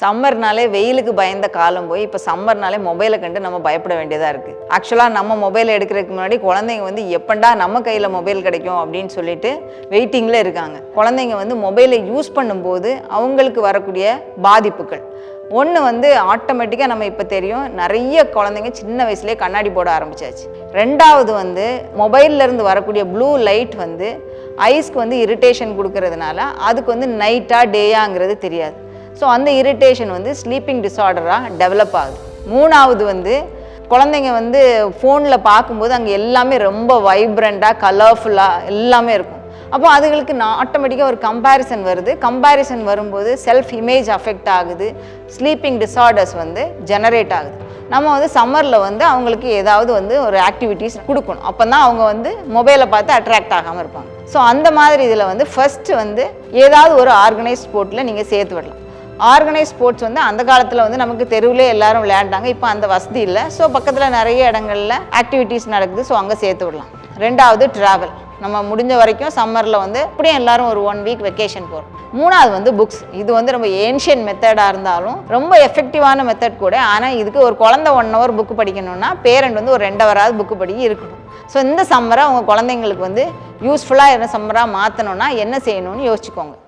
சம்மர்னாலே வெயிலுக்கு பயந்த காலம் போய் இப்போ சம்மர்னாலே மொபைலை கண்டு நம்ம பயப்பட வேண்டியதாக இருக்குது. ஆக்சுவலாக நம்ம மொபைல் எடுக்கிறதுக்கு முன்னாடி குழந்தைங்க வந்து எப்பண்டா நம்ம கையில் மொபைல் கிடைக்கும் அப்படின்னு சொல்லிட்டு வெயிட்டிங்கில் இருக்காங்க. குழந்தைங்க வந்து மொபைலை யூஸ் பண்ணும்போது அவங்களுக்கு வரக்கூடிய பாதிப்புகள் ஒன்று வந்து ஆட்டோமேட்டிக்காக நம்ம இப்போ தெரியும், நிறைய குழந்தைங்க சின்ன வயசுலேயே கண்ணாடி போட ஆரம்பிச்சாச்சு. ரெண்டாவது வந்து மொபைல்லேருந்து வரக்கூடிய ப்ளூ லைட் வந்து ஐஸ்க்கு வந்து இரிட்டேஷன் கொடுக்கறதுனால அதுக்கு வந்து நைட்டாக டேயாங்கிறது தெரியாது. ஸோ அந்த இரிட்டேஷன் வந்து ஸ்லீப்பிங் டிஸார்டராக டெவலப் ஆகுது. மூணாவது வந்து குழந்தைங்க வந்து ஃபோனில் பார்க்கும்போது அங்கே எல்லாமே ரொம்ப வைப்ரண்ட்டாக கலர்ஃபுல்லாக எல்லாமே இருக்கும். அப்போ அதுகளுக்கு ஆட்டோமேட்டிக்காக ஒரு கம்பேரிசன் வருது. கம்பேரிசன் வரும்போது செல்ஃப் இமேஜ் அஃபெக்ட் ஆகுது, ஸ்லீப்பிங் டிஸார்டர்ஸ் வந்து ஜெனரேட் ஆகுது. நம்ம வந்து சம்மரில் வந்து அவங்களுக்கு ஏதாவது வந்து ஒரு ஆக்டிவிட்டீஸ் கொடுக்கணும். அப்போ தான் அவங்க வந்து மொபைலை பார்த்து அட்ராக்ட் ஆகாமல் இருப்பாங்க. ஸோ அந்த மாதிரி இதில் வந்து ஃபஸ்ட்டு வந்து ஏதாவது ஒரு ஆர்கனைஸ் ஸ்போர்ட்டில் நீங்கள் சேர்த்து விடலாம். ஆர்கனைஸ் ஸ்போர்ட்ஸ் வந்து அந்த காலத்தில் வந்து நமக்கு தெருவிலே எல்லாரும் விளையாண்டாங்க. இப்போ அந்த வசதி இல்லை. ஸோ பக்கத்தில் நிறைய இடங்களில் ஆக்டிவிட்டீஸ் நடக்குது. ஸோ அங்கே சேர்த்து விடலாம். ரெண்டாவது ட்ராவல். நம்ம முடிஞ்ச வரைக்கும் சம்மரில் வந்து அப்படியே எல்லாரும் ஒரு 1 வீக் வெக்கேஷன் போகிறோம். மூணாவது வந்து புக்ஸ். இது வந்து ரொம்ப ஏன்ஷியன்ட் மெத்தடாக இருந்தாலும் ரொம்ப எஃபெக்டிவான மெத்தட் கூட. ஆனால் இதுக்கு ஒரு குழந்தை 1 ஹவர் புக்கு படிக்கணும்னா பேரண்ட் வந்து ஒரு 2 ஹவராவது புக்கு படிக்க இருக்கணும். ஸோ இந்த சம்மரை அவங்க குழந்தைங்களுக்கு வந்து யூஸ்ஃபுல்லாக என்ன சம்மராக மாற்றணும்னா என்ன செய்யணும்னு யோசிச்சுக்கோங்க.